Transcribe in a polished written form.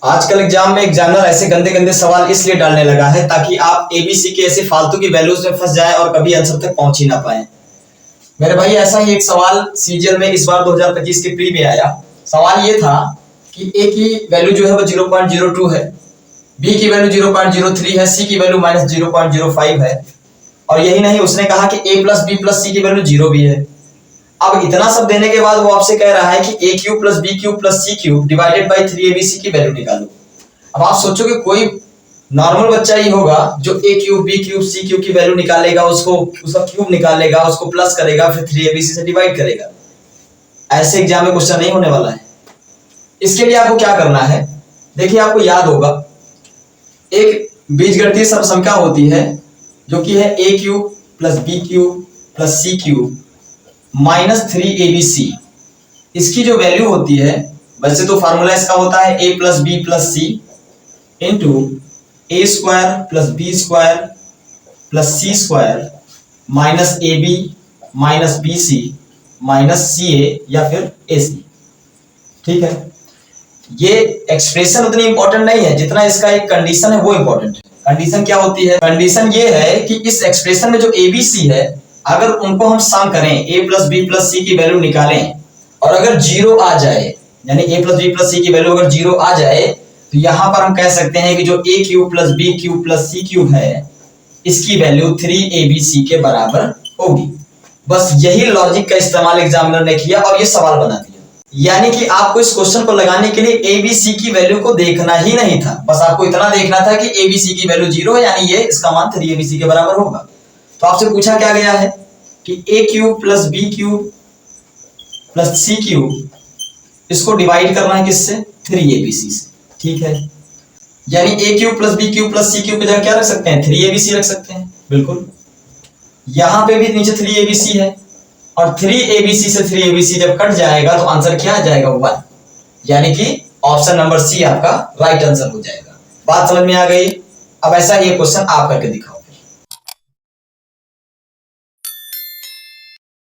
आजकल एग्जाम में एग्जामिनर ऐसे गंदे गंदे सवाल इसलिए डालने लगा है ताकि आप एबीसी के ऐसे फालतू की वैल्यूज में फंस जाएं और कभी आंसर तक पहुंच ही ना पाए। मेरे भाई ऐसा ही एक सवाल सीजीएल में इस बार 2025 के प्री में आया। सवाल ये था कि ए की वैल्यू जो है वो 0.02 है, बी की वैल्यू 0.03 है, सी की वैल्यू -0.05 है और यही नहीं उसने कहा कि a प्लस बी प्लस सी की वैल्यू 0 भी है। अब इतना सब देने के बाद वो आपसे कह रहा है कि A cube plus B cube plus C cube divided by 3abc की वैल्यू निकालो। अब आप सोचोगे कोई नॉर्मल बच्चा ही होगा जो ए cube B cube C cube की वैल्यू निकालेगा, उसको उसका क्यूब निकालेगा, उसको प्लस करेगा, फिर 3abc से डिवाइड करेगा। ऐसे एग्जाम में क्वेश्चन नहीं होने वाला है। इसके लिए आपको क्या करना है, देखिए आपको याद होगा एक बीजगणितीय सर्वसंख्या होती है जो कि है A cube plus B cube plus C cube minus 3abc। इसकी जो वैल्यू होती है, वैसे तो फार्मूला इसका होता है a plus B plus C into A square plus B square plus C square minus A B minus B C minus C A या फिर ए सी। ठीक है, ये एक्सप्रेशन उतनी इंपॉर्टेंट नहीं है जितना इसका एक कंडीशन है वो इंपॉर्टेंट है। कंडीशन क्या होती है? कंडीशन ये है कि इस एक्सप्रेशन में जो ए बी सी है, अगर उनको हम सम करें, a प्लस बी प्लस सी की वैल्यू निकालें और अगर 0 आ जाए, यानी a प्लस बी प्लस सी की वैल्यू अगर 0 आ जाए तो यहां पर हम कह सकते हैं कि जो a cube plus B cube plus C cube है इसकी वैल्यू 3abc के बराबर होगी। बस यही लॉजिक का इस्तेमाल एग्जामिनर ने किया और ये सवाल बना दिया। यानी कि आपको इस क्वेश्चन को लगाने के लिए abc की वैल्यू को देखना ही नहीं था, बस आपको इतना देखना था कि abc की वैल्यू 0 है, यानी ये इसका मान 3abc के बराबर होगा। तो आपसे पूछा क्या गया है कि a cube plus B cube plus C cube, इसको डिवाइड करना है किससे? 3abc से। ठीक है, यानी a cube plus B cube plus C cube की जगह क्या रख सकते हैं? 3abc रख सकते हैं। बिल्कुल, यहां पे भी नीचे 3abc है और 3abc से 3abc जब कट जाएगा तो आंसर क्या आ जाएगा? 1, यानी कि ऑप्शन नंबर सी आपका राइट आंसर हो जाएगा। बात समझ में आ गई? अब ऐसा ही क्वेश्चन आप करके दिखाओ।